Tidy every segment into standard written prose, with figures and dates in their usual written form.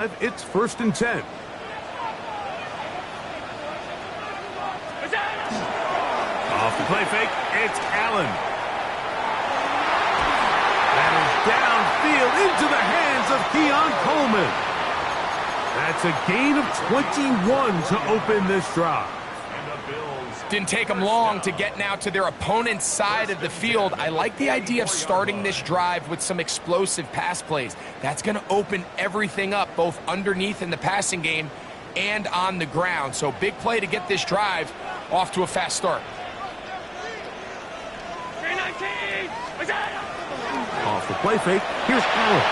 It's 1st and 10. Off the play fake, it's Allen. That is downfield into the hands of Keon Coleman. That's a gain of 21 to open this drive. Didn't take them long to get now to their opponent's side of the field. I like the idea of starting this drive with some explosive pass plays. That's going to open everything up, both underneath in the passing game and on the ground. So big play to get this drive off to a fast start. Off the play fake, here's Allen.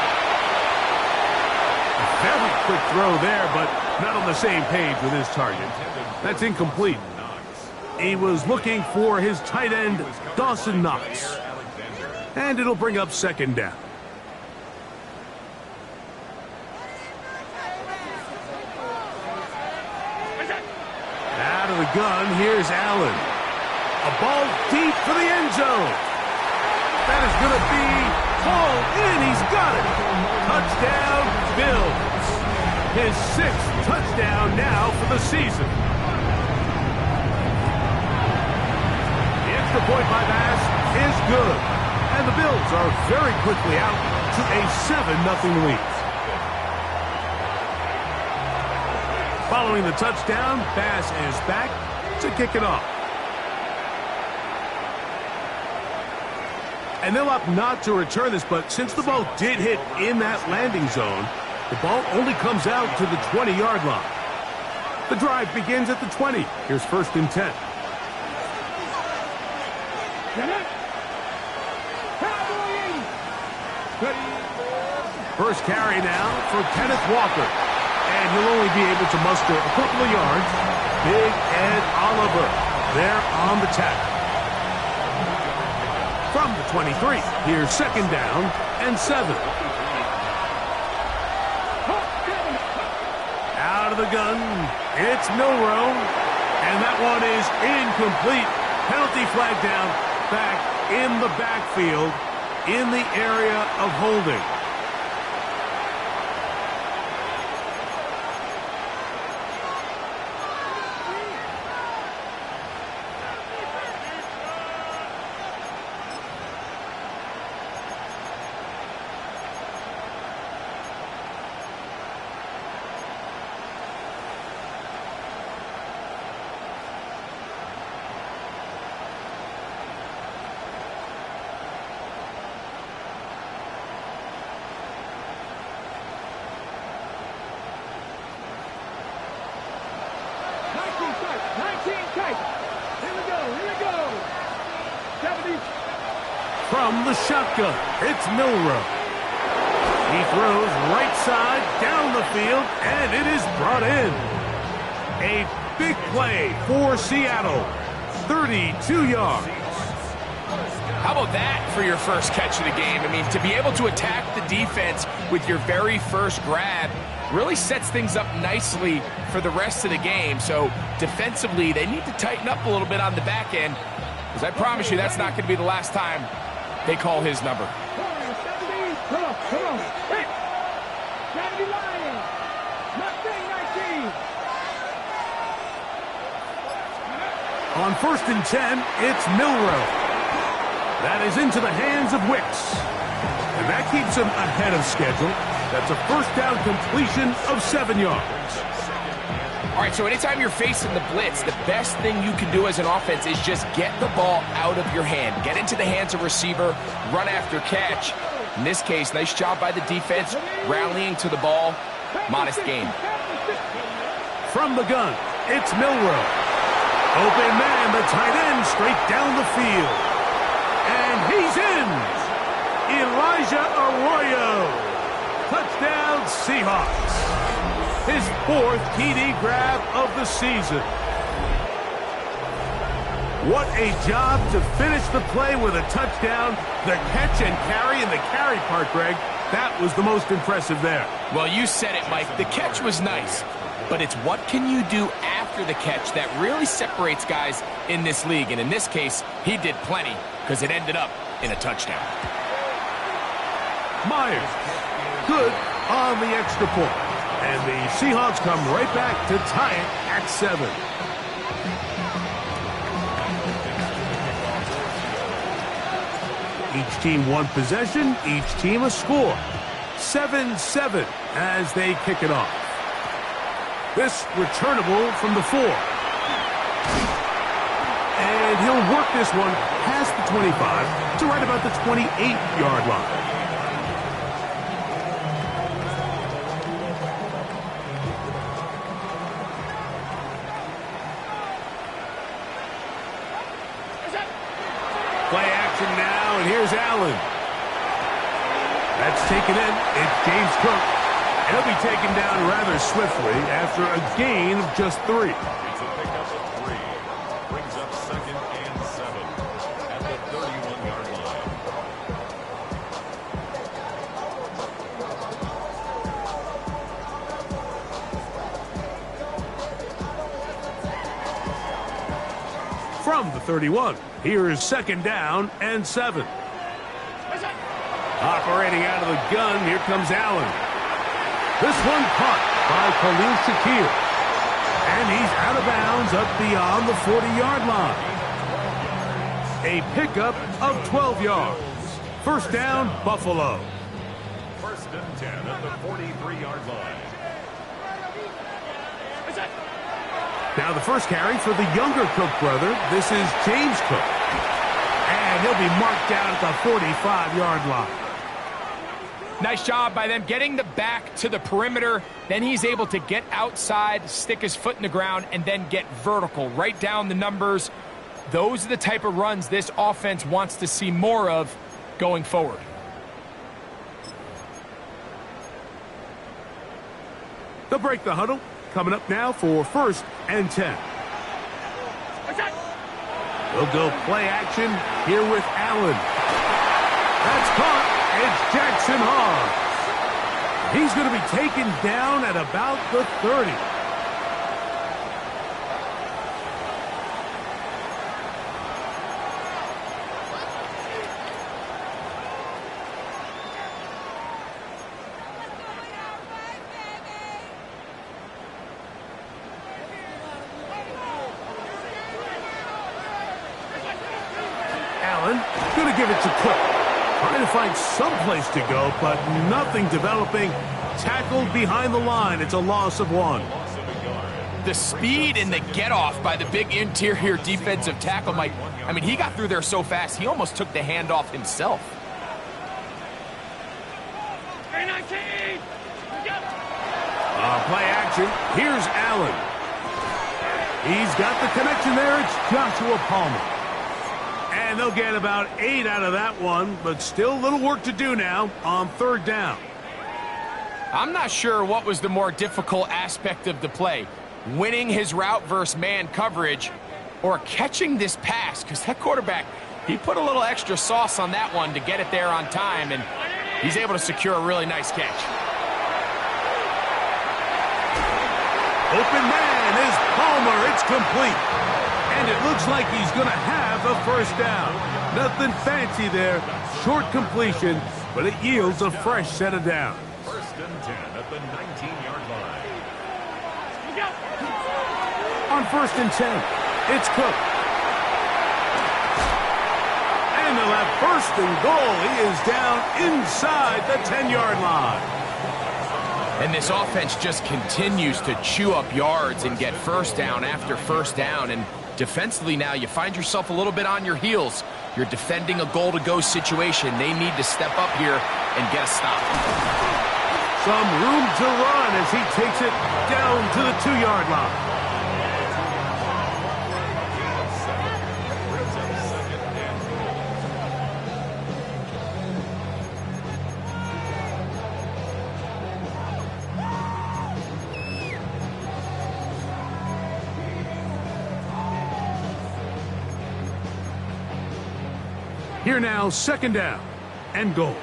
A very quick throw there, but not on the same page with his target. That's incomplete. He was looking for his tight end, Dawson Knox. And it'll bring up 2nd down. Out of the gun, here's Allen. A ball deep for the end zone. That is going to be hauled in. He's got it. Touchdown, Bills. His 6th touchdown now for the season. The extra point by Bass is good. And the Bills are very quickly out to a 7-0 lead. Following the touchdown, Bass is back to kick it off. And they'll opt not to return this, but since the ball did hit in that landing zone, the ball only comes out to the 20-yard line. The drive begins at the 20. Here's 1st and 10. First carry now for Kenneth Walker. And he'll only be able to muster a couple of yards. Big Ed Oliver there on the tackle. From the 23, here's 2nd down and 7. Out of the gun, it's Milroe. And that one is incomplete. Penalty flag down, back in the backfield, in the area of holding. From the shotgun, it's Milroe. He throws right side down the field, and it is brought in. A big play for Seattle. 32 yards. How about that for your first catch of the game? I mean, to be able to attack the defense with your very first grab really sets things up nicely for the rest of the game. So defensively, they need to tighten up a little bit on the back end, because I promise you that's not going to be the last time they call his number. Come on. Hey. Gotta be lying. Nothing 19. On 1st and 10, it's Milroe. That is into the hands of Wicks. And that keeps him ahead of schedule. That's a 1st down completion of 7 yards. All right, so anytime you're facing the blitz, the best thing you can do as an offense is just get the ball out of your hand. Get into the hands of receiver, run after catch. In this case, nice job by the defense, rallying to the ball. Modest gain. From the gun, it's Milroe. Open man, the tight end, straight down the field. And he's in. Elijah Arroyo. Touchdown, Seahawks. His 4th TD grab of the season. What a job to finish the play with a touchdown. The catch and carry, and the carry part, Greg, that was the most impressive there. Well, you said it, Mike. The catch was nice, but it's what can you do after the catch that really separates guys in this league. And in this case, he did plenty, because it ended up in a touchdown. Myers, good on the extra point. And the Seahawks come right back to tie it at 7. Each team one possession, each team a score. 7-7 as they kick it off. This returnable from the 4. And he'll work this one past the 25 to right about the 28-yard line. Play action now, and here's Allen. That's taken in. It's James Cook. He'll be taken down rather swiftly after a gain of just 3. It's a pickup of 3. Brings up 2nd and 7 at the 31-yard line. From the 31, here is 2nd down and 7. Operating out of the gun, here comes Allen. This one caught by Khalil Shakir. And he's out of bounds up beyond the 40-yard line. A pickup of 12 yards. 1st down, Buffalo. 1st and 10 at the 43-yard line. Now the first carry for the younger Cook brother. This is James Cook. And he'll be marked down at the 45-yard line. Nice job by them getting the back to the perimeter. Then he's able to get outside, stick his foot in the ground, and then get vertical. Write down the numbers. Those are the type of runs this offense wants to see more of going forward. They'll break the huddle. Coming up now for 1st and 10. They'll go play action here with Allen. That's caught. It's Jackson Hogg. He's going to be taken down at about the 30. Allen going to give it to Cook. Trying to find some place to go, but nothing developing. Tackled behind the line. It's a loss of 1. The speed and the get-off by the big interior defensive tackle, Mike. I mean, he got through there so fast, he almost took the handoff himself. Play action. Here's Allen. He's got the connection there. It's Joshua Palmer. And they'll get about 8 out of that one, but still a little work to do now on 3rd down. I'm not sure what was the more difficult aspect of the play, winning his route versus man coverage or catching this pass, because that quarterback, he put a little extra sauce on that one to get it there on time, and he's able to secure a really nice catch. Open man is Palmer. It's complete. And it looks like he's going to have a 1st down. Nothing fancy there. Short completion, but it yields a fresh set of downs. 1st and 10 at the 19-yard line. On 1st and 10, it's Cook. And they'll have 1st and goal. He is down inside the 10-yard line. And this offense just continues to chew up yards and get 1st down after 1st down. And defensively now, you find yourself a little bit on your heels. You're defending a goal-to-go situation. They need to step up here and get a stop. Some room to run as he takes it down to the 2-yard line. Here now, 2nd down and goal.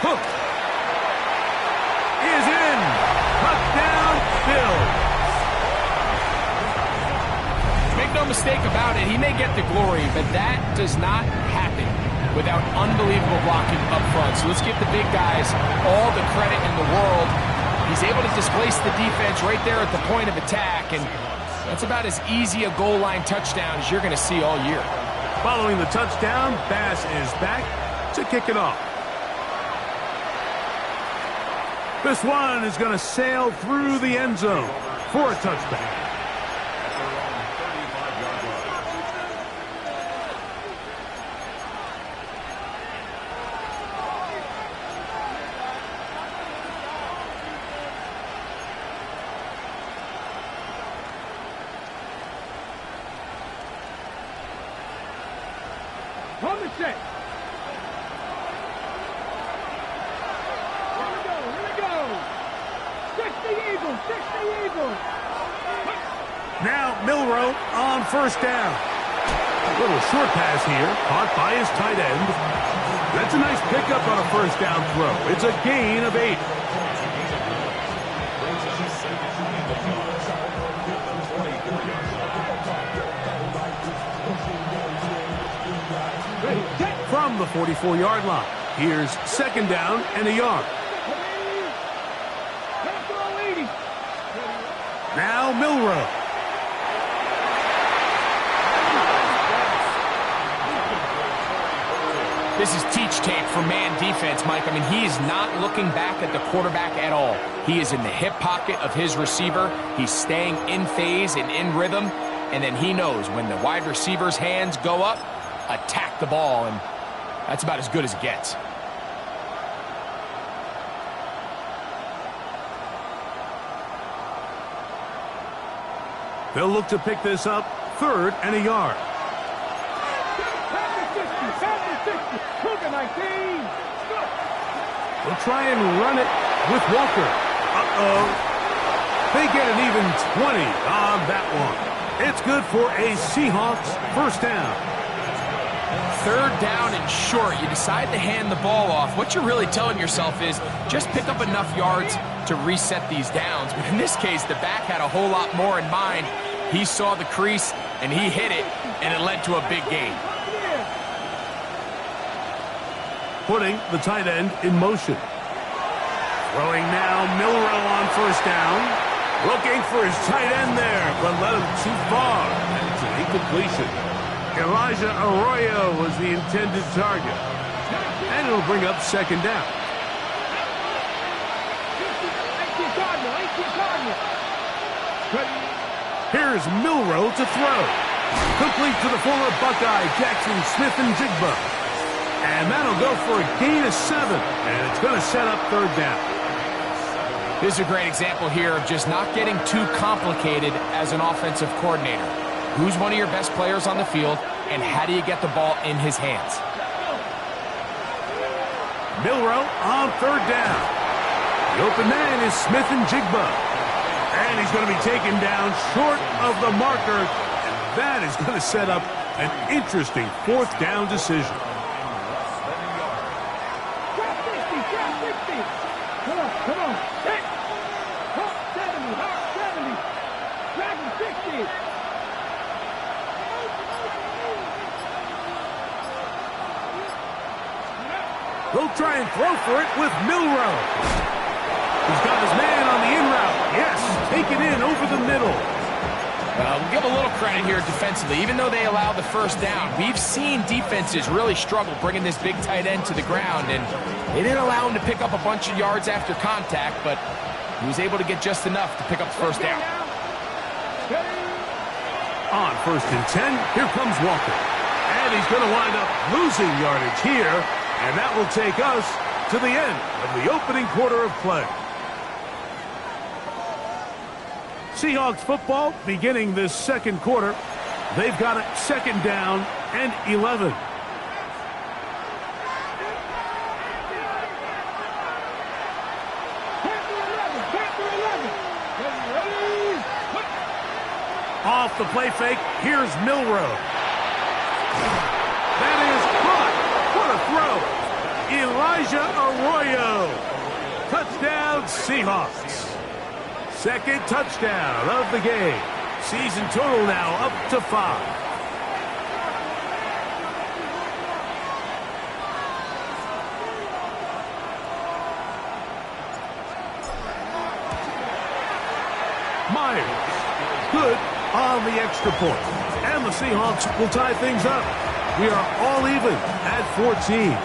Cook is in. Touchdown, Bills. Make no mistake about it, he may get the glory, but that does not happen without unbelievable blocking up front. So let's give the big guys all the credit in the world. He's able to displace the defense right there at the point of attack, and that's about as easy a goal line touchdown as you're going to see all year. Following the touchdown, Bass is back to kick it off. This one is going to sail through the end zone for a touchback. Home and set. Here we go. 60 Eagles, 60 Eagles. Now Milroe on first down. A little short pass here, caught by his tight end. That's a nice pickup on a first down throw. It's a gain of 8. From the 44-yard line, here's second down and a yard. Now Milroe. This is teach tape for man defense, Mike. I mean, he is not looking back at the quarterback at all. He is in the hip pocket of his receiver. He's staying in phase and in rhythm, and then he knows when the wide receiver's hands go up, attack the ball, and that's about as good as it gets. They'll look to pick this up, third and a yard. We'll try and run it with Walker. Uh-oh. They get an even 20 on that one. It's good for a Seahawks first down. Third down and short. You decide to hand the ball off. What you're really telling yourself is just pick up enough yards to reset these downs. But in this case, the back had a whole lot more in mind. He saw the crease, and he hit it, and it led to a big gain. Putting the tight end in motion. Throwing now, Milroe on first down. Looking for his tight end there, but led him too far. And it's an incompletion. Elijah Arroyo was the intended target. And it'll bring up second down. Here's Milroe to throw. Complete to the former Buckeye, Jackson Smith-Njigba. And that'll go for a gain of 7. And it's going to set up third down. This is a great example here of just not getting too complicated as an offensive coordinator. Who's one of your best players on the field, and how do you get the ball in his hands? Milroe on third down. The open man is Smith-Njigba. And he's going to be taken down short of the marker. And that is going to set up an interesting fourth down decision. Come on, come on. Hit. Hop 70, hop 70. Dragon 60. They'll try and throw for it with Milroe. He's got his man on the in route. Yes, take it in over the middle. We'll give a little credit here defensively. Even though they allow the first down, we've seen defenses really struggle bringing this big tight end to the ground, and they didn't allow him to pick up a bunch of yards after contact, but he was able to get just enough to pick up the first down. On first and 10, here comes Walker. And he's going to wind up losing yardage here, and that will take us to the end of the opening quarter of play. Seahawks football beginning this second quarter. They've got it second down and 11. Off the play fake, here's Milroe. That is caught. What a throw. Elijah Arroyo. Touchdown, Seahawks. Second touchdown of the game. Season total now up to 5. Myers. Good on the extra point. And the Seahawks will tie things up. We are all even at 14.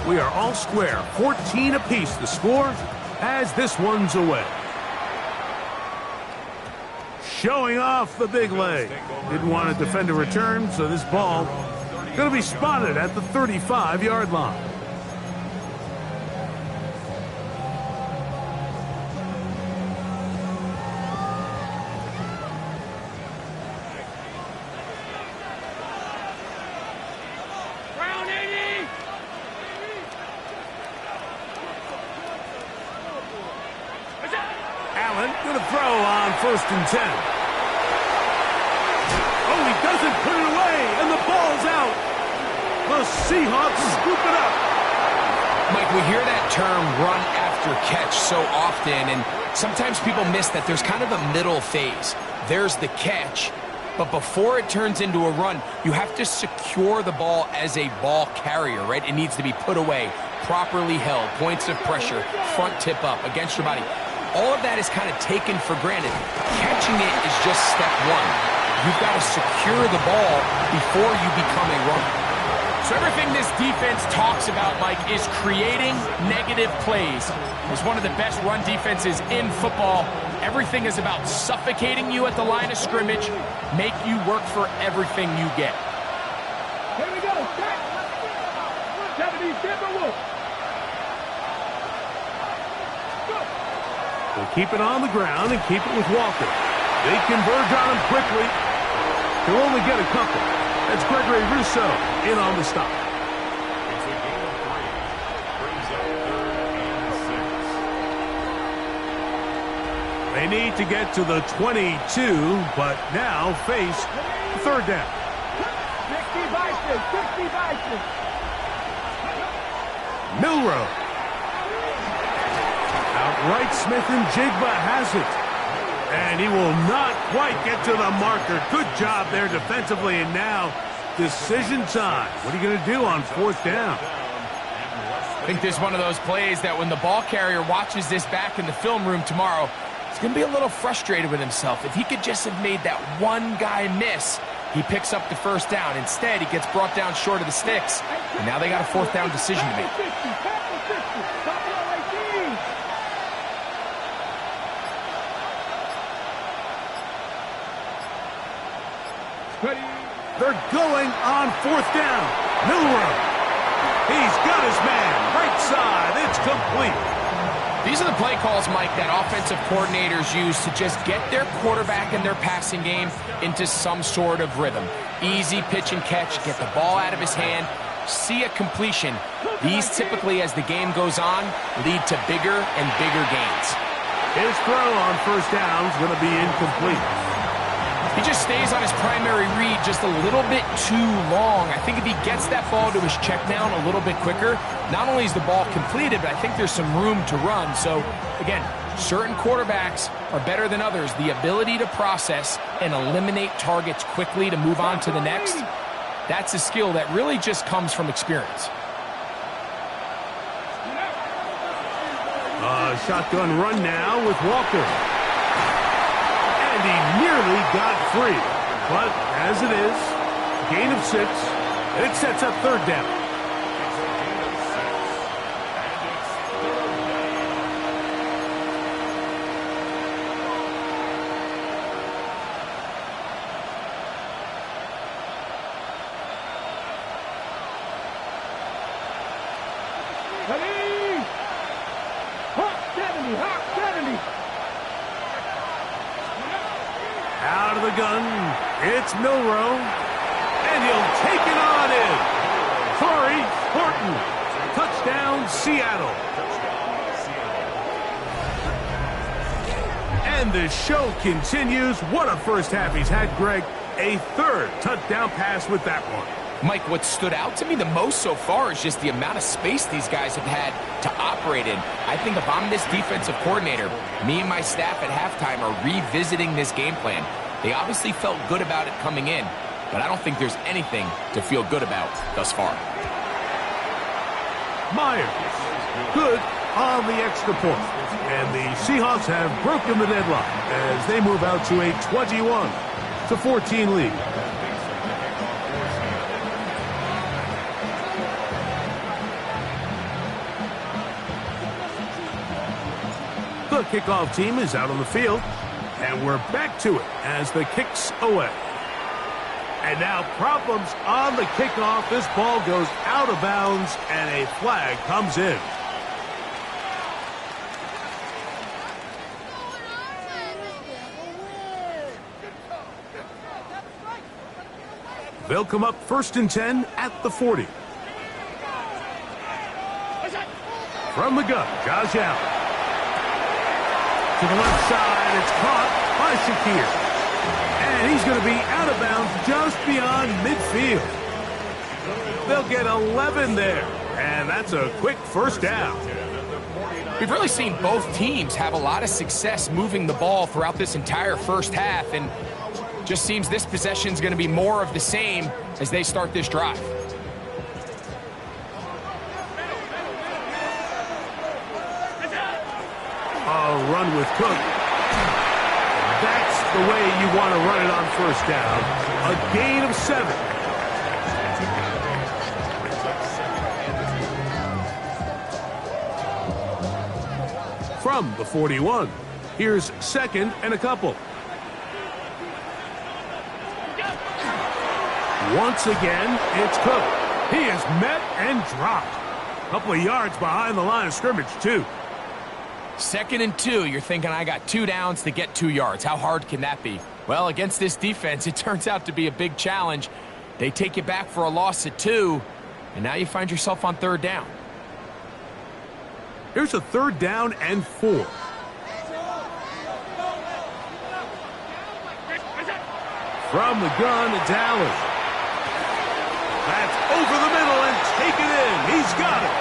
We are all square, 14 apiece the score as this one's away. Showing off the big leg. Didn't want to defend a return, so this ball going to be spotted at the 35-yard line. Going to throw on 1st and 10. Oh, he doesn't put it away, and the ball's out. The Seahawks scoop it up. Mike, we hear that term run after catch so often, and sometimes people miss that there's kind of a middle phase. There's the catch, but before it turns into a run, you have to secure the ball as a ball carrier, right? It needs to be put away, properly held, points of pressure, front tip up against your body. All of that is kind of taken for granted. Catching it is just step one. You've got to secure the ball before you become a runner. So everything this defense talks about, Mike, is creating negative plays. It's one of the best run defenses in football. Everything is about suffocating you at the line of scrimmage, make you work for everything you get. Here we go. Start. 70 Timberwolves. We'll keep it on the ground and keep it with Walker. They converge on him quickly. He'll only get a couple. That's Gregory Rousseau in on the stop. It's a gain of 3. Brings up 3rd and 6. They need to get to the 22, but now face 3rd down. 60 Bison. 60 Bison. Milroe. Outright Smith and Jigba has it. And he will not quite get to the marker. Good job there defensively. And now decision time. What are you going to do on 4th down? I think this is one of those plays that when the ball carrier watches this back in the film room tomorrow, he's going to be a little frustrated with himself. If he could just have made that one guy miss, he picks up the 1st down. Instead, he gets brought down short of the sticks. And now they got a 4th down decision to make. They're going on 4th down. Milroe. He's got his man. Right side. It's complete. These are the play calls, Mike, that offensive coordinators use to just get their quarterback and their passing game into some sort of rhythm. Easy pitch and catch, get the ball out of his hand, see a completion. These typically, as the game goes on, lead to bigger and bigger gains. His throw on 1st down is going to be incomplete. He just stays on his primary read just a little bit too long. I think if he gets that ball to his check down a little bit quicker, not only is the ball completed, but I think there's some room to run. So, again, certain quarterbacks are better than others. The ability to process and eliminate targets quickly to move on to the next, that's a skill that really just comes from experience. Shotgun run now with Walker. And he nearly got free. But as it is, gain of 6. It sets up 3rd down. Out of the gun, it's Milroe, and he'll take it on in. Corey Horton, touchdown Seattle. And the show continues. What a first half he's had, Greg. a third touchdown pass with that one. Mike, what stood out to me the most so far is just the amount of space these guys have had to operate in. I think if I'm this defensive coordinator, me and my staff at halftime are revisiting this game plan. They obviously felt good about it coming in, but I don't think there's anything to feel good about thus far. Myers, good on the extra point. And the Seahawks have broken the deadlock as they move out to a 21-14 lead. The kickoff team is out on the field, and we're back to it as the kick's away. And now problems on the kickoff. This ball goes out of bounds, and a flag comes in. They'll come up 1st and 10 at the 40. From the gun, Josh Allen. To the left side, it's caught by Shakir. And he's going to be out of bounds just beyond midfield. They'll get 11 there, and that's a quick first down. We've really seen both teams have a lot of success moving the ball throughout this entire first half, and just seems this possession is going to be more of the same as they start this drive. A run with Cook. That's the way you want to run it on first down. A gain of 7. From the 41, here's 2nd and a couple. Once again, it's Cook. He is met and dropped. A couple of yards behind the line of scrimmage, too. 2nd and 2, you're thinking I got 2 downs to get 2 yards. How hard can that be? Well, against this defense, it turns out to be a big challenge. They take you back for a loss at 2, and now you find yourself on 3rd down. Here's a 3rd down and 4. From the gun, it's Allen. That's over the middle and taken in. He's got it.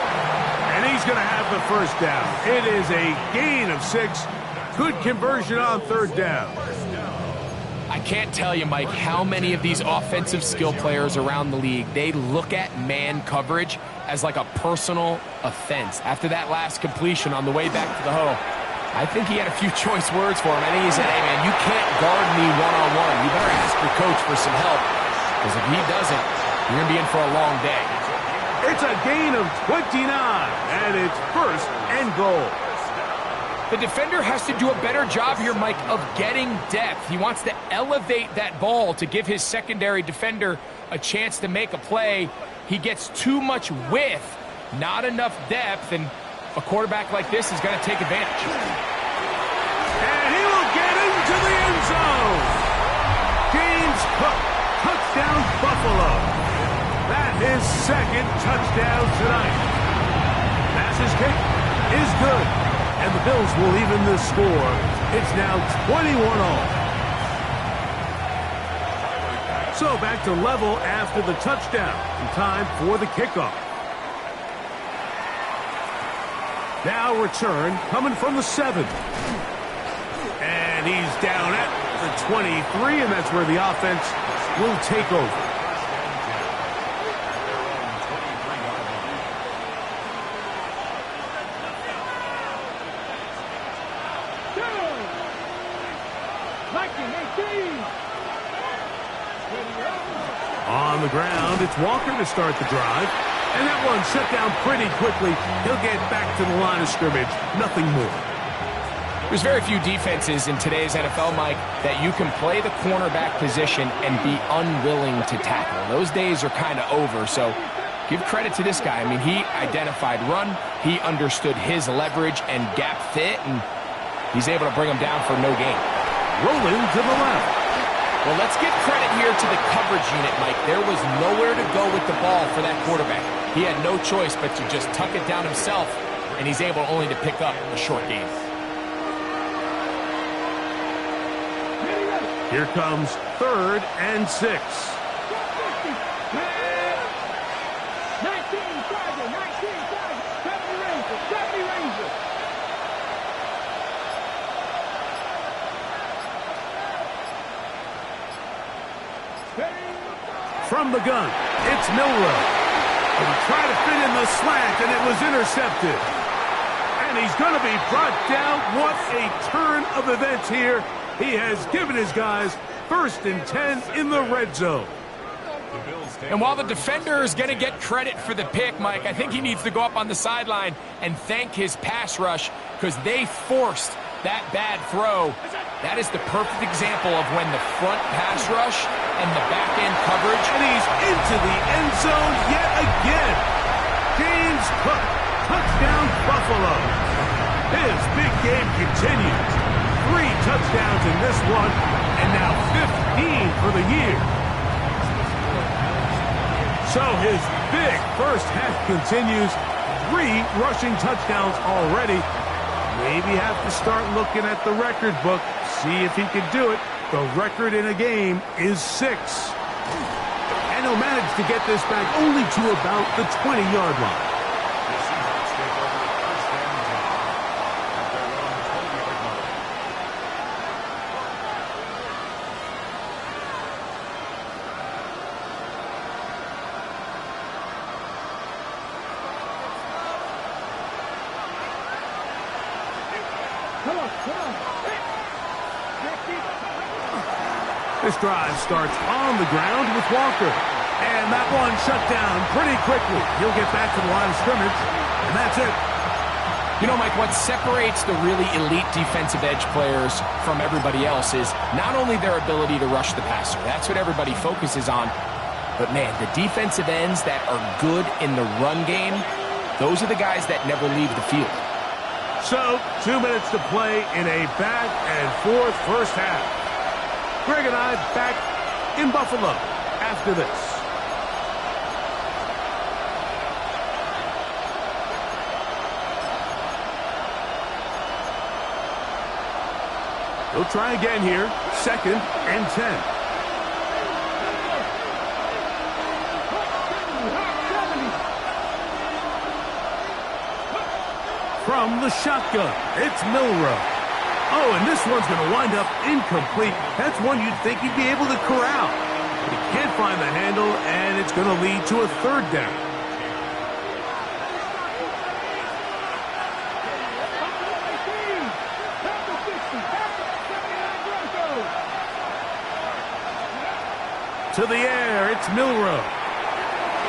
And he's going to have the first down. It is a gain of 6. Good conversion on 3rd down. I can't tell you, Mike, how many of these offensive skill players around the league, they look at man coverage as like a personal offense. After that last completion on the way back to the hole, I think he had a few choice words for him. I think he said, hey, man, you can't guard me one-on-one. You better ask your coach for some help, because if he doesn't, you're going to be in for a long day. It's a gain of 29, and it's 1st and goal. The defender has to do a better job here, Mike, of getting depth. He wants to elevate that ball to give his secondary defender a chance to make a play. He gets too much width, not enough depth, and a quarterback like this is going to take advantage. And he will get into the end zone. James Cook, touchdown Buffalo. That is 2nd touchdown tonight. Pass's kick is good, and the Bills will even the score. It's now 21-all. So back to level after the touchdown, and time for the kickoff. Now return coming from the 7. And he's down at the 23, and that's where the offense will take over. On the ground, it's Walker to start the drive. And that one shut down pretty quickly. He'll get back to the line of scrimmage. Nothing more. There's very few defenses in today's NFL, Mike, that you can play the cornerback position and be unwilling to tackle. Those days are kind of over, so give credit to this guy. I mean, he identified run, he understood his leverage and gap fit, and he's able to bring him down for no gain. Rolling to the left. Well, let's give credit here to the coverage unit, Mike. There was nowhere to go with the ball for that quarterback. He had no choice but to just tuck it down himself, and he's able only to pick up a short gain. Here comes 3rd and 6. 19, Charger, 19, Charger, 70 Rangers, 70 Rangers. From the gun, it's Milroe. And he tried to fit in the slant, and it was intercepted. And he's going to be brought down. What a turn of events here. He has given his guys 1st and 10 in the red zone. And while the defender is going to get credit for the pick, Mike, I think he needs to go up on the sideline and thank his pass rush because they forced that bad throw. That is the perfect example of when the front pass rush and the back end coverage. And he's into the end zone yet again. James Cook, touchdown Buffalo. His big game continues. 3 touchdowns in this one, and now 15 for the year. So his big first half continues. 3 rushing touchdowns already. Maybe have to start looking at the record book, see if he can do it. The record in a game is 6. And he'll manage to get this back only to about the 20-yard line. This drive starts on the ground with Walker. And that one shut down pretty quickly. He'll get back to the line of scrimmage, and that's it. You know, Mike, what separates the really elite defensive edge players from everybody else is not only their ability to rush the passer. That's what everybody focuses on. But, man, the defensive ends that are good in the run game, those are the guys that never leave the field. So, 2 minutes to play in a back-and-forth first half. Greg and I back in Buffalo after this. He'll try again here. 2nd and 10. From the shotgun, it's Milroe. Oh, and this one's going to wind up incomplete. That's one you'd think he'd be able to corral. But he can't find the handle, and it's going to lead to a 3rd down. To the air, it's Milroe.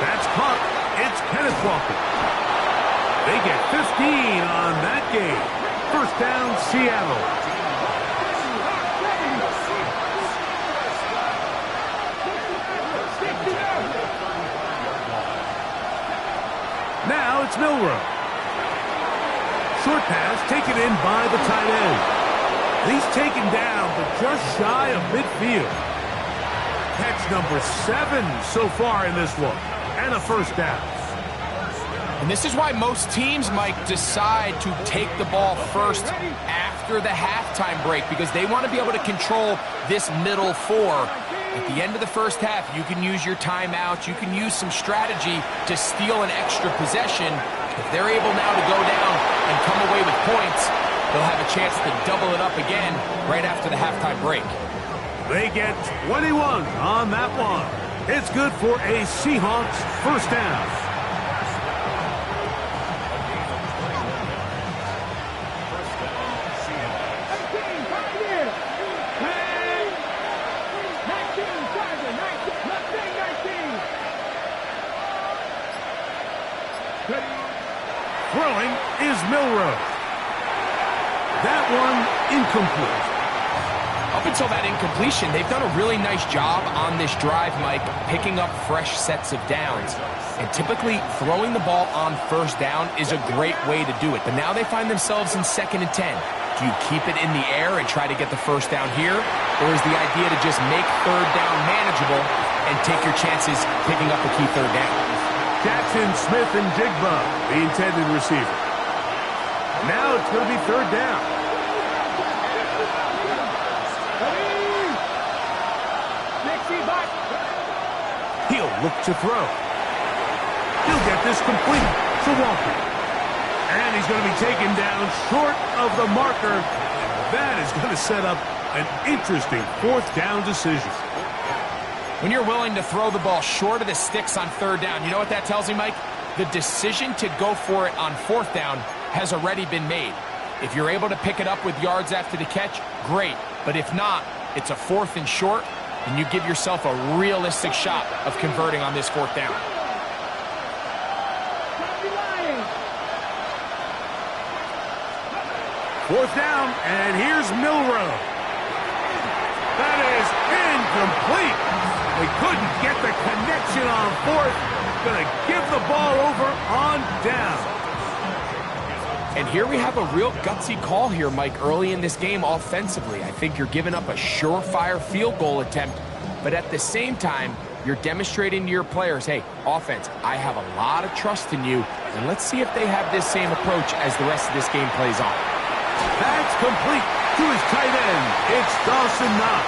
That's caught. It's Kenneth Walker. They get 15 on that game. 1st down, Seattle. Now it's Milroe. Short pass taken in by the tight end. He's taken down, but just shy of midfield. Catch number 7 so far in this one, and a 1st down. And this is why most teams might decide to take the ball first after the halftime break, because they want to be able to control this middle 4. At the end of the first half, you can use your timeout. You can use some strategy to steal an extra possession. If they're able now to go down and come away with points, they'll have a chance to double it up again right after the halftime break. They get 21 on that one. It's good for a Seahawks 1st down. Throwing is Milroe. That one incomplete. Up until that incompletion, they've done a really nice job on this drive, Mike, picking up fresh sets of downs. And typically, throwing the ball on 1st down is a great way to do it. But now they find themselves in 2nd and 10. Do you keep it in the air and try to get the 1st down here? Or is the idea to just make 3rd down manageable and take your chances picking up a key 3rd down? Jackson, Smith, and Jigba, the intended receiver. Now it's going to be 3rd down. look to throw. He'll get this complete to Walker. And he's going to be taken down short of the marker. That is going to set up an interesting fourth down decision. When you're willing to throw the ball short of the sticks on third down, you know what that tells me, Mike? The decision to go for it on fourth down has already been made. If you're able to pick it up with yards after the catch, great. But if not, it's a fourth and short, and you give yourself a realistic shot of converting on this fourth down. Fourth down, and here's Milroe. That is incomplete. They couldn't get the connection on fourth. Going to give the ball over on down. And here we have a real gutsy call here, Mike, early in this game offensively. I think you're giving up a surefire field goal attempt, but at the same time, you're demonstrating to your players, hey, offense, I have a lot of trust in you, and let's see if they have this same approach as the rest of this game plays on. That's complete to his tight end. It's Dawson Knox.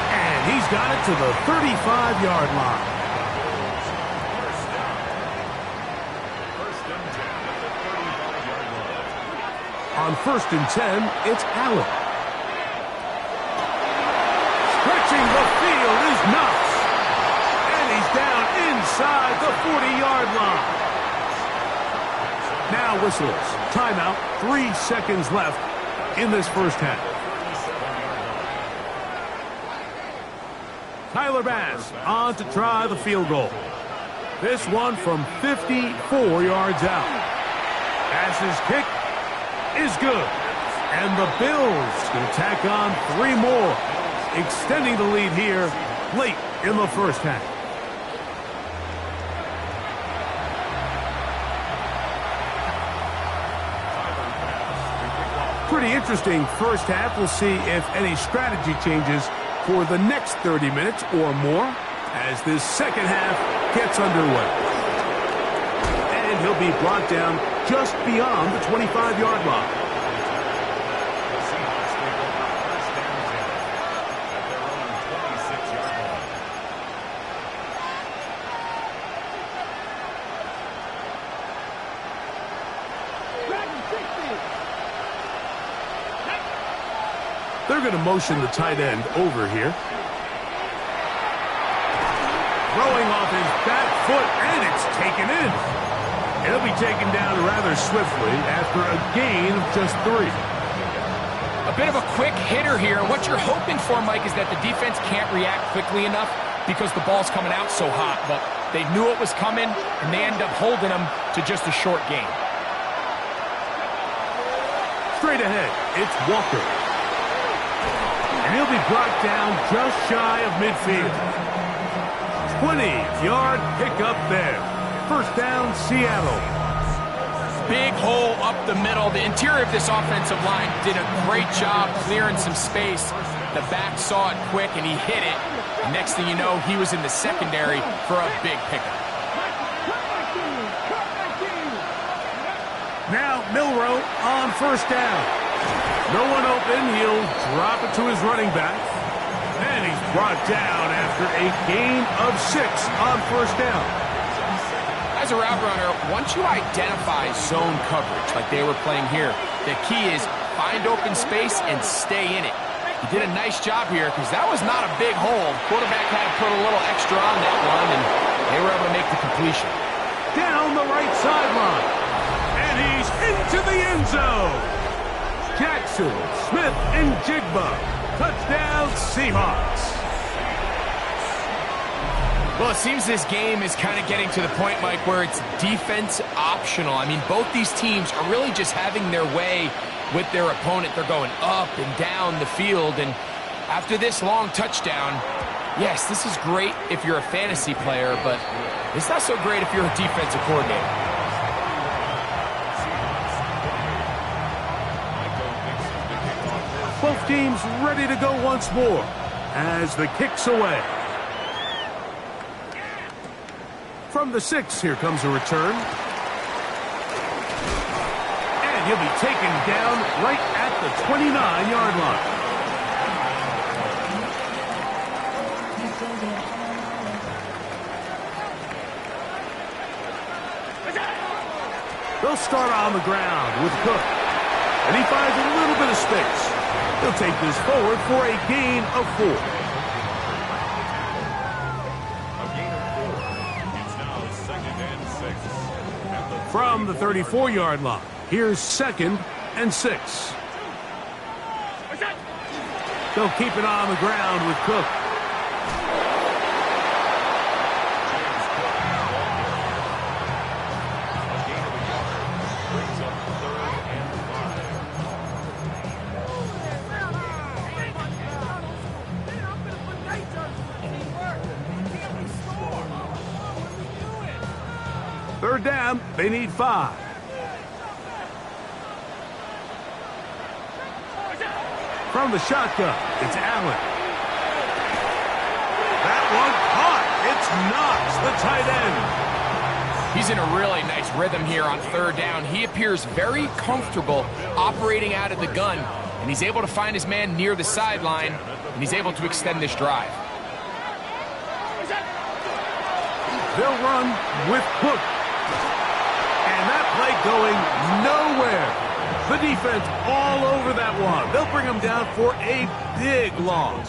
And he's got it to the 35-yard line. On 1st and 10, it's Allen. Stretching the field is Knox. And he's down inside the 40-yard line. Now whistles. Timeout. 3 seconds left in this first half. Tyler Bass on to try the field goal. This one from 54 yards out. Bass's kick is good. And the Bills can tack on 3 more, extending the lead here late in the first half. Pretty interesting first half. We'll see if any strategy changes for the next 30 minutes or more as this second half gets underway. And he'll be brought down just beyond the 25-yard line. They're going to motion the tight end over here. Throwing off his back foot, and it's taken in. It'll be taken down rather swiftly after a gain of just 3. A bit of a quick hitter here. What you're hoping for, Mike, is that the defense can't react quickly enough because the ball's coming out so hot. But they knew it was coming, and they end up holding them to just a short gain. Straight ahead, it's Walker. And he'll be brought down just shy of midfield. 20-yard pickup there. First down, Seattle. Big hole up the middle. The interior of this offensive line did a great job clearing some space. The back saw it quick, and he hit it. Next thing you know, he was in the secondary for a big pickup. Now Milroe on first down. No one open. He'll drop it to his running back. And he's brought down after a gain of 6 on first down. As a route runner, once you identify zone coverage like they were playing here, the key is find open space and stay in it. He did a nice job here because that was not a big hole. Quarterback had to put a little extra on that one, and they were able to make the completion. Down the right sideline. And he's into the end zone. Jackson, Smith, and Jigba. Touchdown, Seahawks. Well, it seems this game is kind of getting to the point, Mike, where it's defense optional. I mean, both these teams are really just having their way with their opponent. They're going up and down the field, and after this long touchdown, yes, this is great if you're a fantasy player, but it's not so great if you're a defensive coordinator. Both teams ready to go once more as the kick's away. From the 6, here comes a return. And he'll be taken down right at the 29-yard line. They'll start on the ground with Cook. And he finds a little bit of space. He'll take this forward for a gain of 4. A gain of 4. It's now 2nd and 6. From the 34-yard line, here's 2nd and 6. They'll keep it on the ground with Cook. Third down, they need 5. From the shotgun, it's Allen. That one caught. It's Knox, the tight end. He's in a really nice rhythm here on 3rd down. He appears very comfortable operating out of the gun, and he's able to find his man near the sideline, and he's able to extend this drive. They'll run with Cook. And that play going nowhere. The defense all over that one. They'll bring him down for a big loss.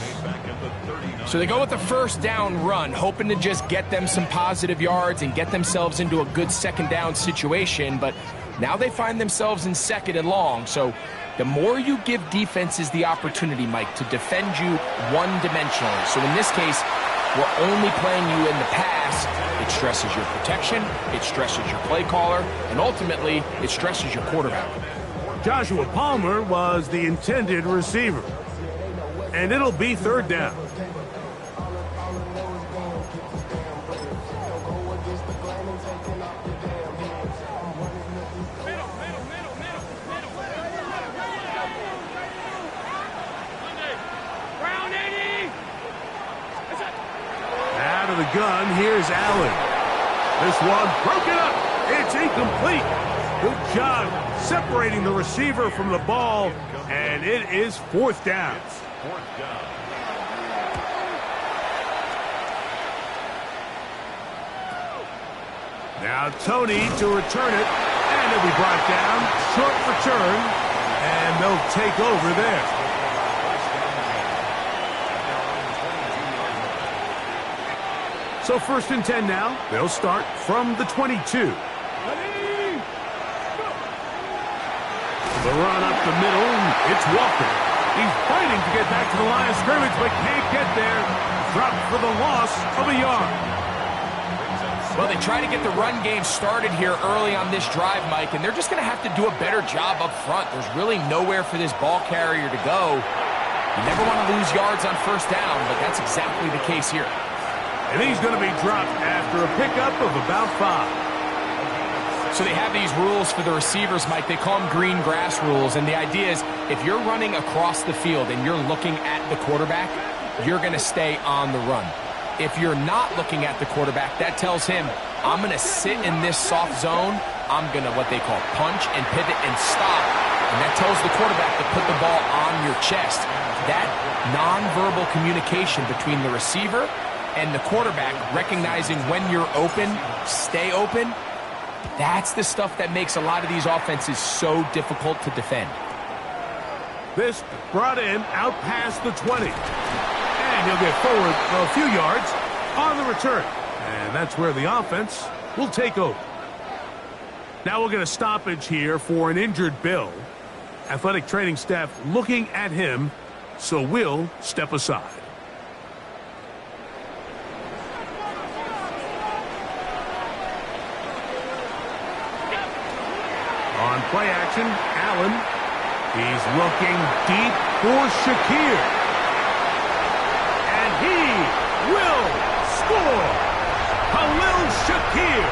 So they go with the 1st down run, hoping to just get them some positive yards and get themselves into a good 2nd down situation. But now they find themselves in 2nd and long. So the more you give defenses the opportunity, Mike, to defend you one-dimensionally. So in this case, we're only playing you in the pass. It stresses your protection, it stresses your play caller, and ultimately, it stresses your quarterback. Joshua Palmer was the intended receiver. And it'll be 3rd down. Out of the gun, here's Allen. This one broken up. It's incomplete. Good job separating the receiver from the ball, and it is 4th down. 4th down. Now Tony to return it, and it'll be brought down. Short return, and they'll take over there. So 1st and 10 now. They'll start from the 22. The run up the middle, it's Walker. He's fighting to get back to the line of scrimmage, but can't get there. Dropped for the loss of a yard. Well, they try to get the run game started here early on this drive, Mike, and they're just going to have to do a better job up front. There's really nowhere for this ball carrier to go. You never want to lose yards on 1st down, but that's exactly the case here. And he's going to be dropped after a pickup of about 5. So they have these rules for the receivers, Mike. They call them green grass rules. And the idea is if you're running across the field and you're looking at the quarterback, you're going to stay on the run. If you're not looking at the quarterback, that tells him, I'm going to sit in this soft zone. I'm going to what they call punch and pivot and stop. And that tells the quarterback to put the ball on your chest. That nonverbal communication between the receiver and the quarterback, recognizing when you're open, stay open, that's the stuff that makes a lot of these offenses so difficult to defend. This brought in out past the 20. And he'll get forward a few yards on the return. And that's where the offense will take over. Now we'll get a stoppage here for an injured Bill. Athletic training staff looking at him, so we'll step aside. On play action, Allen. He's looking deep for Shakir. And he will score. Khalil Shakir.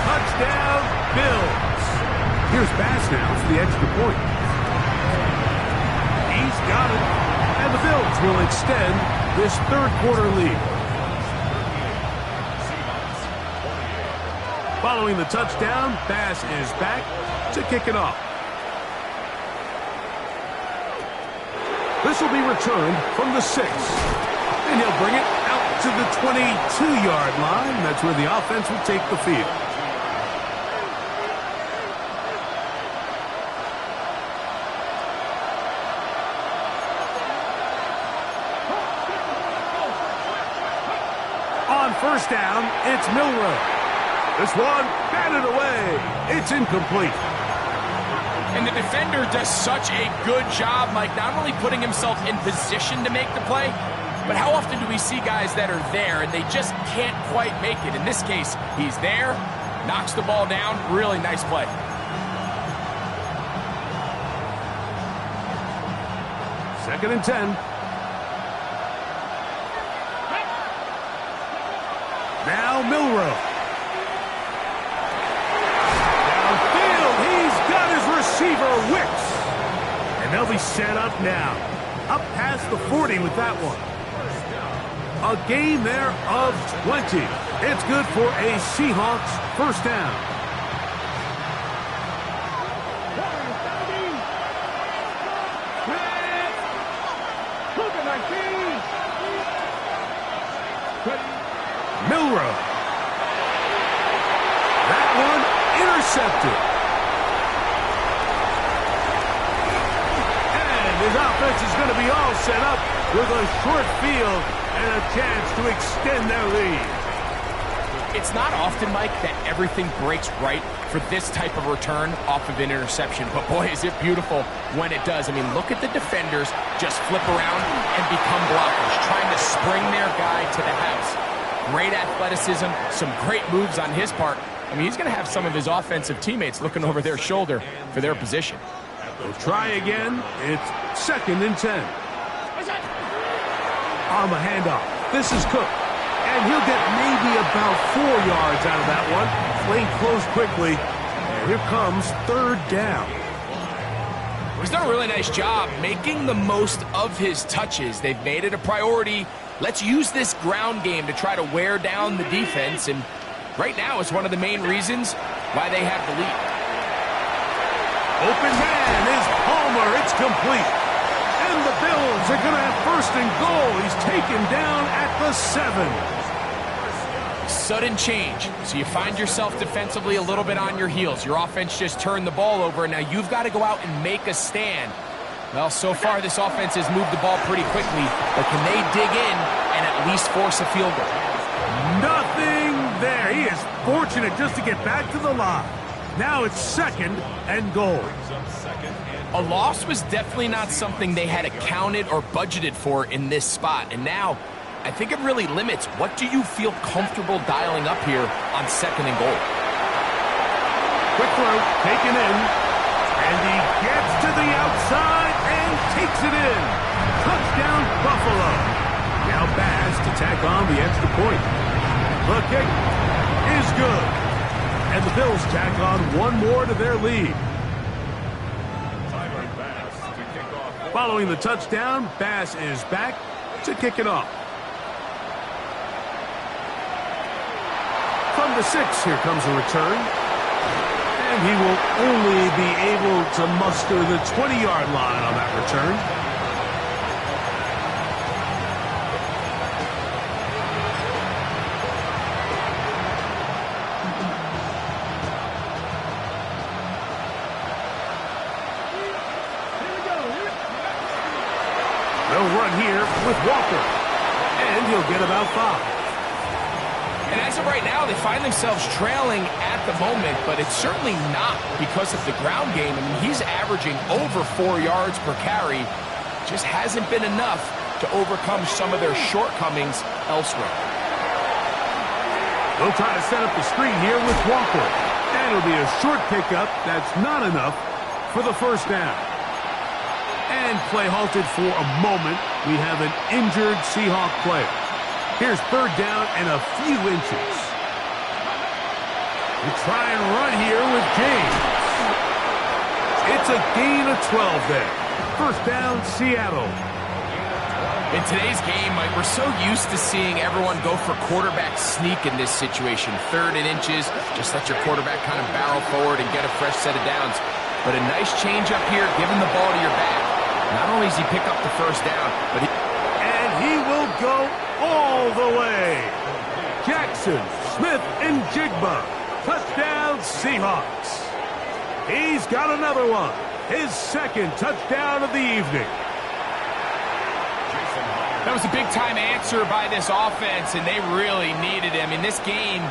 Touchdown, Bills. Here's Bass now for the extra point. He's got it. And the Bills will extend this third quarter lead. Following the touchdown, Bass is back to kick it off. This will be returned from the 6. And he'll bring it out to the 22-yard line. That's where the offense will take the field. first down, it's Milroe. This one, batted away. It's incomplete. And the defender does such a good job, Mike, not only putting himself in position to make the play, but how often do we see guys that are there and they just can't quite make it? In this case, he's there, knocks the ball down. Really nice play. Second and 10. Now Milroe. Downfield, he's got his receiver, Wicks. And they'll be set up now. Up past the 40 with that one. A gain there of 20. It's good for a Seahawks first down. Milroe. That one intercepted. And his offense is going to be all set up with a short field and a chance to extend their lead. It's not often, Mike, that everything breaks right for this type of return off of an interception. But boy, is it beautiful when it does. I mean, look at the defenders just flip around and become blockers, trying to spring their guy to the house. Great athleticism, some great moves on his part. I mean, he's going to have some of his offensive teammates looking over their shoulder for their position. They'll try again. It's second and 10. On the handoff, this is Cook. And he'll get maybe about 4 yards out of that one. Playing close quickly. And here comes third down. He's done a really nice job making the most of his touches. They've made it a priority. Let's use this ground game to try to wear down the defense. And right now it's one of the main reasons why they have the lead. Open man is Palmer. It's complete. And the Bills are going to have first and goal. He's taken down at the 7. Sudden change. So you find yourself defensively a little bit on your heels. Your offense just turned the ball over, and now you've got to go out and make a stand. Well, so far this offense has moved the ball pretty quickly, but can they dig in and at least force a field goal? Nothing there. He is fortunate just to get back to the line. Now it's second and goal. A loss was definitely not something they had accounted or budgeted for in this spot, and now I think it really limits what do you feel comfortable dialing up here on second and goal. Quick throw, taken in, and he gets to the outside and takes it in. Touchdown, Buffalo. Now Bass to tack on the extra point. The kick is good. And the Bills tack on one more to their lead. Following the touchdown, Bass is back to kick it off. From the 6, here comes a return. And he will only be able to muster the 20-yard line on that return. They'll run here with Walker. And he'll get about 5. And as of right now, they find themselves trailing at the moment, but it's certainly not because of the ground game. I mean, he's averaging over 4 yards per carry. Just hasn't been enough to overcome some of their shortcomings elsewhere. They'll try to set up the screen here with Walker. And it'll be a short pickup. That's not enough for the first down. And play halted for a moment. We have an injured Seahawk player. Here's third down and a few inches. We try and run here with James. It's a gain of 12 there. First down, Seattle. In today's game, Mike, we're so used to seeing everyone go for quarterback sneak in this situation. 3rd and inches, just let your quarterback kind of barrel forward and get a fresh set of downs. But a nice change up here, giving the ball to your back. Not only does he pick up the first down, but he will go all the way. Jackson, Smith, and Jigba. Touchdown, Seahawks. He's got another one. His second touchdown of the evening. That was a big-time answer by this offense, and they really needed it. I mean, this game,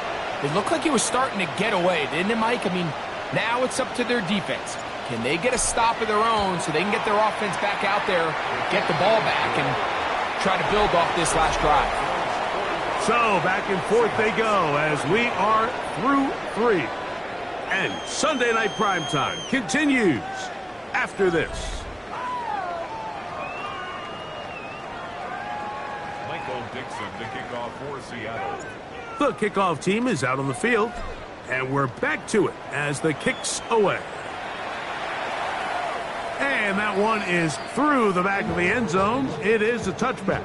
it looked like it was starting to get away, didn't it, Mike? I mean, now it's up to their defense. Can they get a stop of their own so they can get their offense back out there, get the ball back, and try to build off this last drive? So, back and forth they go as we are through 3. And Sunday Night Primetime continues after this. Michael Dixon to kick off for Seattle. The kickoff team is out on the field, and we're back to it as the kick's away. And that one is through the back of the end zone. It is a touchback.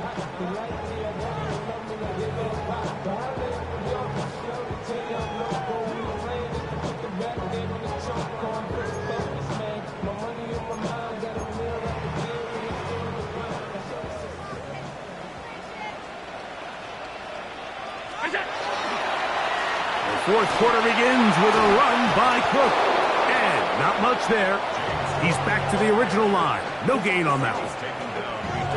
The fourth quarter begins with a run by Cook. And not much there. He's back to the original line. No gain on that one.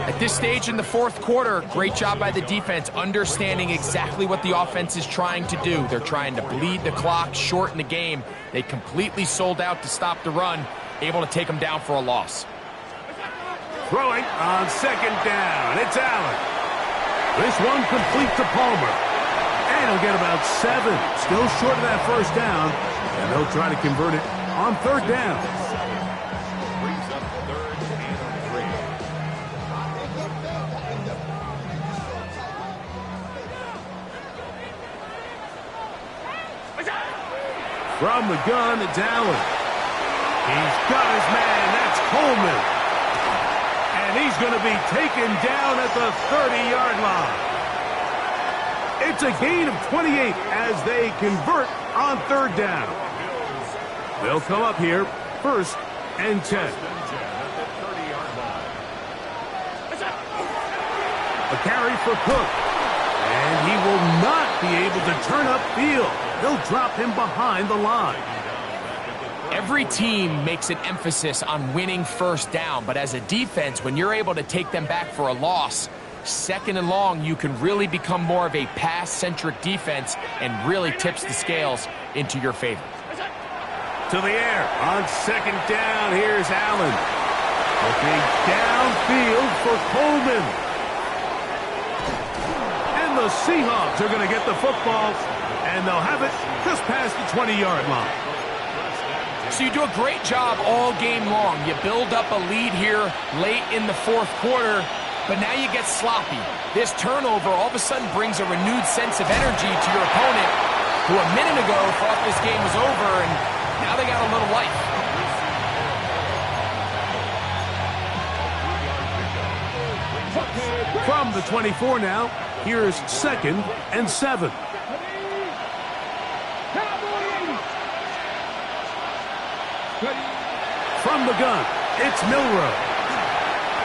At this stage in the fourth quarter, great job by the defense understanding exactly what the offense is trying to do. They're trying to bleed the clock, shorten the game. They completely sold out to stop the run, able to take them down for a loss. Throwing on second down. It's Allen. This one complete to Palmer. And he'll get about 7. Still short of that first down. And they'll try to convert it on third down. Brings up 3rd and 3. From the gun, it's Allen. He's got his man. That's Coleman. And he's going to be taken down at the 30-yard line. It's a gain of 28 as they convert on third down. They'll come up here, 1st and 10. A carry for Cook. And he will not be able to turn upfield. They'll drop him behind the line. Every team makes an emphasis on winning first down, but as a defense, when you're able to take them back for a loss, 2nd and long, you can really become more of a pass-centric defense and really tips the scales into your favor. To the air on second down. Here's Allen. Looking downfield for Coleman. And the Seahawks are going to get the football, and they'll have it just past the 20-yard line. So you do a great job all game long. You build up a lead here late in the fourth quarter, but now you get sloppy. This turnover all of a sudden brings a renewed sense of energy to your opponent, who a minute ago thought this game was over, and now they got a little life. From the 24 now, here's 2nd and 7. From the gun, it's Milroe.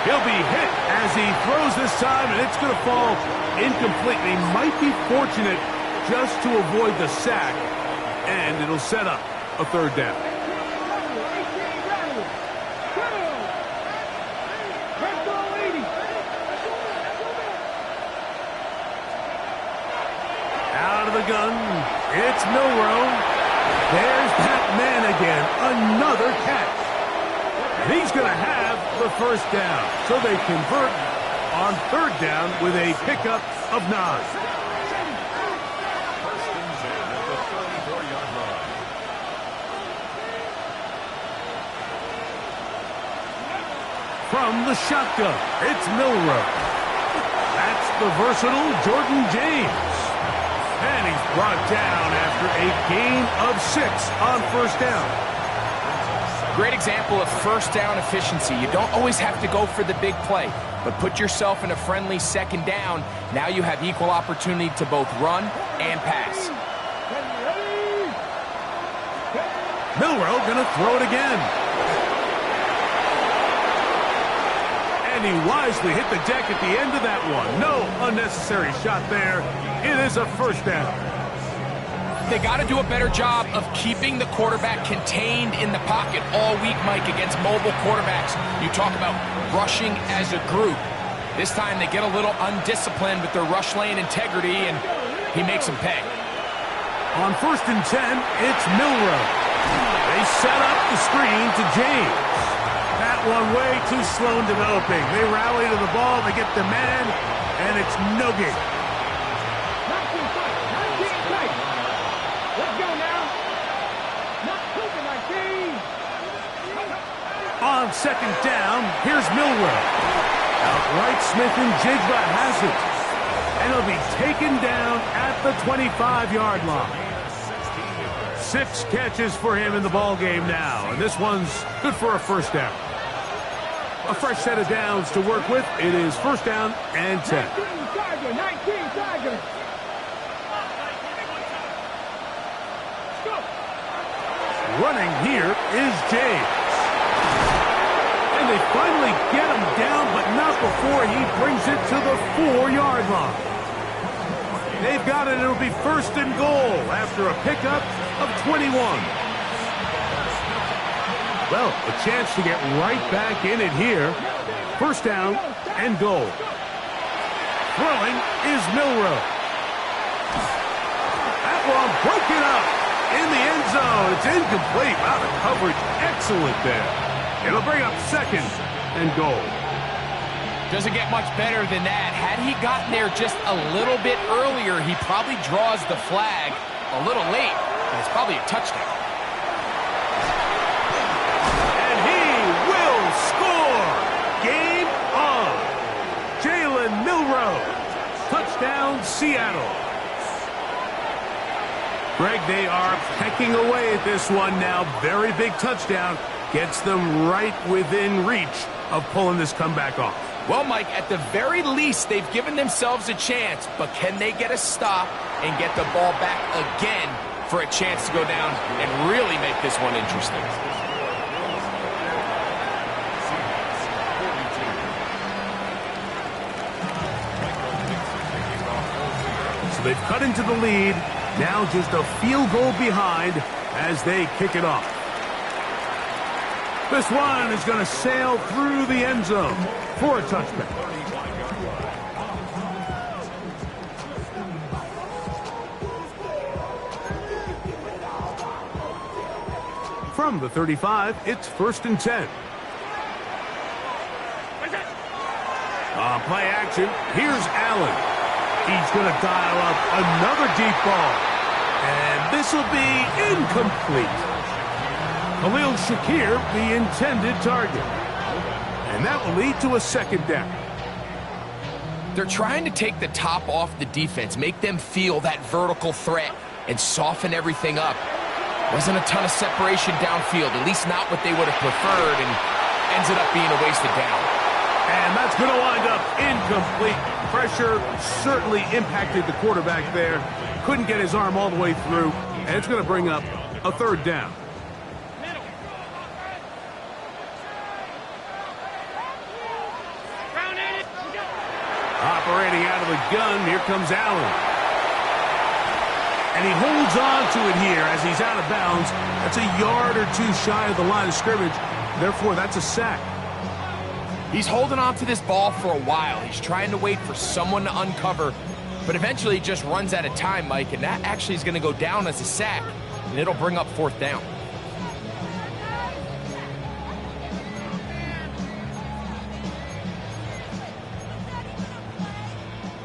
He'll be hit as he throws this time, and it's going to fall incomplete. He might be fortunate just to avoid the sack, and it'll set up a third down. Out of the gun, it's Milroe. There's that man again, another catch. And he's going to have the first down. So they convert on third down with a pickup of 9. First and 10 at the 34-yard line. From the shotgun, it's Milroe. That's the versatile Jordan James. And he's brought down after a gain of 6 on first down. Great example of first down efficiency. You don't always have to go for the big play, but put yourself in a friendly second down. Now you have equal opportunity to both run and pass. Milroe going to throw it again. And he wisely hit the deck at the end of that one. No unnecessary shot there. It is a first down. They got to do a better job of keeping the quarterback contained in the pocket all week, Mike, against mobile quarterbacks. You talk about rushing as a group. This time they get a little undisciplined with their rush lane integrity, and he makes them pay. On 1st and 10, it's Milroe. They set up the screen to James. That one way too slow in developing. They rally to the ball, they get the man, and it's no gain. 19 tight, 19 tight. Let's go now. Not cooking like these. On 2nd down, here's Milroe. Outright Smith and Jigba has it. And he'll be taken down at the 25-yard line. 6 catches for him in the ball game now, and this one's good for a 1st down. A fresh set of downs to work with. It is 1st down and 10. 19 Tiger. Go. Running here is James. And they finally get him down, but not before he brings it to the 4-yard line. They've got it. It'll be 1st and goal after a pickup of 21. Well, a chance to get right back in it here. 1st down and goal. Throwing is Milroe. That one broken up in the end zone. It's incomplete. Wow, the coverage excellent there. It'll bring up 2nd and goal. Doesn't get much better than that. Had he gotten there just a little bit earlier, he probably draws the flag a little late, and it's probably a touchdown. And he will score! Game on! Jalen Milroe. Touchdown, Seattle. Greg, they are pecking away at this one now. Very big touchdown. Gets them right within reach of pulling this comeback off. Well, Mike, at the very least, they've given themselves a chance, but can they get a stop and get the ball back again for a chance to go down and really make this one interesting? So they've cut into the lead. Now just a field goal behind as they kick it off. This one is going to sail through the end zone for a touchback. From the 35, it's 1st and 10. On play action, here's Allen. He's going to dial up another deep ball. And this will be incomplete. Khalil Shakir, the intended target. And that will lead to a 2nd down. They're trying to take the top off the defense, make them feel that vertical threat, and soften everything up. Wasn't a ton of separation downfield, at least not what they would have preferred, and ends it up being a wasted down. And that's going to wind up incomplete. Pressure certainly impacted the quarterback there. Couldn't get his arm all the way through, and it's going to bring up a 3rd down. Operating out of the gun, here comes Allen. And he holds on to it here as he's out of bounds. That's a yard or 2 shy of the line of scrimmage. Therefore, that's a sack. He's holding on to this ball for a while. He's trying to wait for someone to uncover, but eventually he just runs out of time, Mike, and that actually is going to go down as a sack, and it'll bring up 4th down.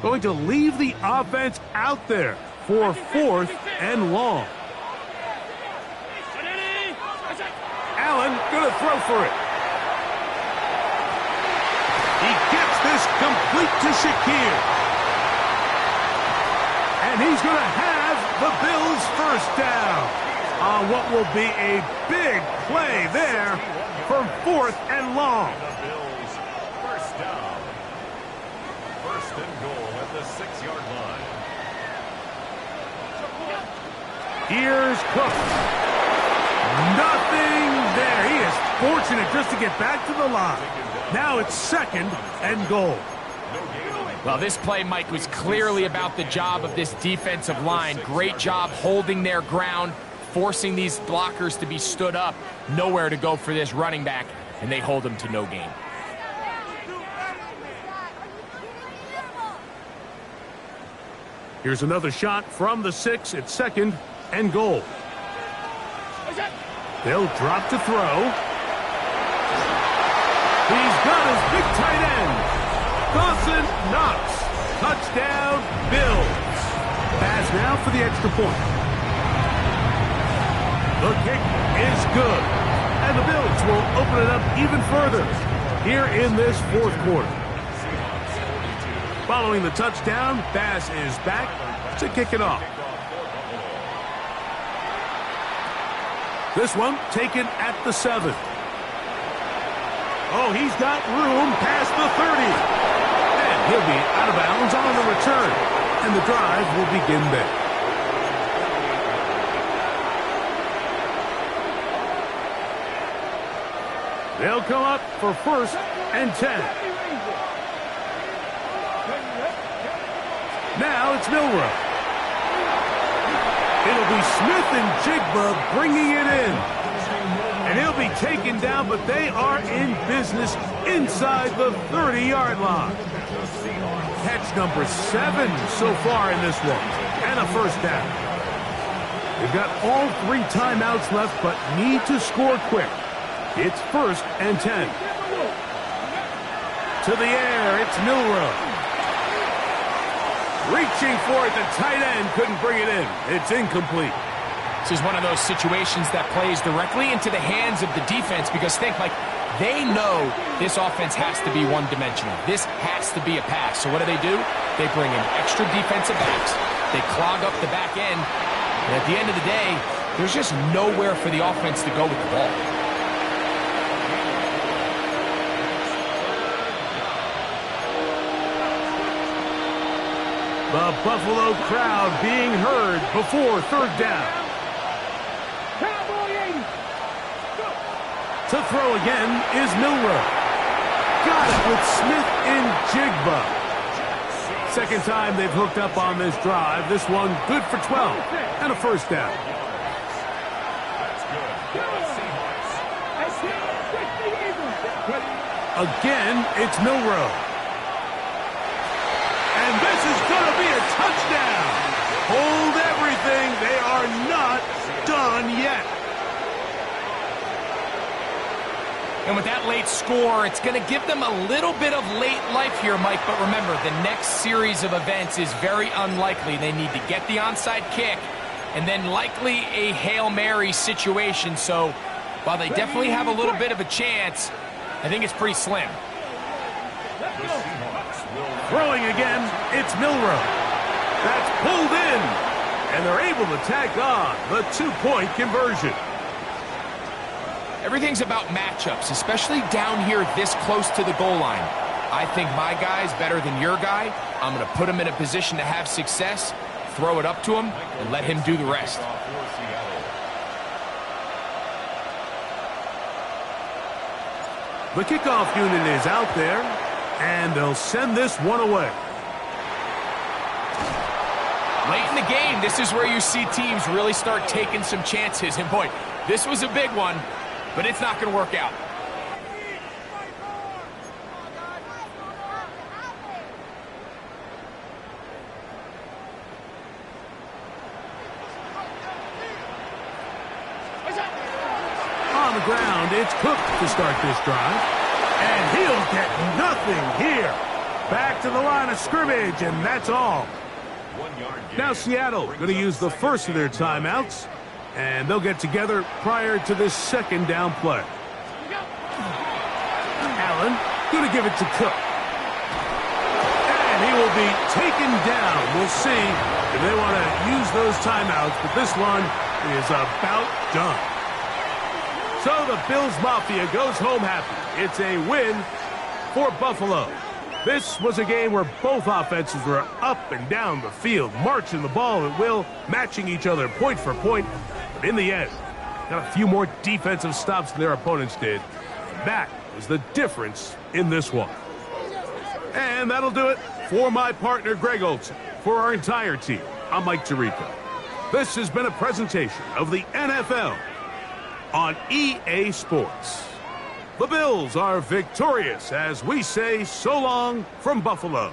Going to leave the offense out there for 4th and long. Allen going to throw for it. He gets this complete to Shakir. And he's going to have the Bills' 1st down on what will be a big play there for 4th and long. Here's Cook. Nothing there. He is fortunate just to get back to the line. Now it's 2nd and goal. Well, this play, Mike, was clearly about the job of this defensive line. Great job holding their ground, forcing these blockers to be stood up. Nowhere to go for this running back, and they hold him to no gain. Here's another shot from the 6. It's 2nd and goal. They'll drop to throw. He's got his big tight end. Dawson Knox. Touchdown, Bills. Pass now for the extra point. The kick is good. And the Bills will open it up even further here in this 4th quarter. Following the touchdown, Bass is back to kick it off. This one taken at the 7. Oh, he's got room past the 30. And he'll be out of bounds on the return. And the drive will begin there. They'll come up for 1st and 10. Now it's Milroe. It'll be Smith and Jigba bringing it in. And he'll be taken down, but they are in business inside the 30-yard line. Catch number 7 so far in this one. And a 1st down. They've got all 3 timeouts left, but need to score quick. It's 1st and 10. To the air, it's Milroe. Reaching for it, the tight end couldn't bring it in. It's incomplete. This is one of those situations that plays directly into the hands of the defense because think, like, they know this offense has to be one-dimensional. This has to be a pass. So what do? They bring in extra defensive backs. They clog up the back end. And at the end of the day, there's just nowhere for the offense to go with the ball. The Buffalo crowd being heard before 3rd down. To throw again is Milroe. Got it with Smith and Jigba. 2nd time they've hooked up on this drive. This one good for 12 and a 1st down. Again, it's Milroe. And this is going to be a touchdown. Hold everything. They are not done yet. And with that late score, it's going to give them a little bit of late life here, Mike. But remember, the next series of events is very unlikely. They need to get the onside kick and then likely a Hail Mary situation. So while they definitely have a little bit of a chance, I think it's pretty slim. Throwing again, it's Milroe. That's pulled in, and they're able to tack on the 2-point conversion. Everything's about matchups, especially down here this close to the goal line. I think my guy's better than your guy. I'm going to put him in a position to have success, throw it up to him, and let him do the rest. The kickoff unit is out there, and they'll send this one away. Late in the game, this is where you see teams really start taking some chances. And boy, this was a big one, but it's not going to work out. On the ground, it's Cook to start this drive. And he'll get nothing here. Back to the line of scrimmage, and that's all. Now Seattle going to use the first of their timeouts, and they'll get together prior to this 2nd down play. Allen going to give it to Cook. And he will be taken down. We'll see if they want to use those timeouts, but this one is about done. So the Bills Mafia goes home happy. It's a win for Buffalo. This was a game where both offenses were up and down the field, marching the ball at will, matching each other point for point. But in the end, got a few more defensive stops than their opponents did. That was the difference in this one. And that'll do it for my partner, Greg Olson. For our entire team, I'm Mike Tirico. This has been a presentation of the NFL on EA Sports. The Bills are victorious as we say so long from Buffalo.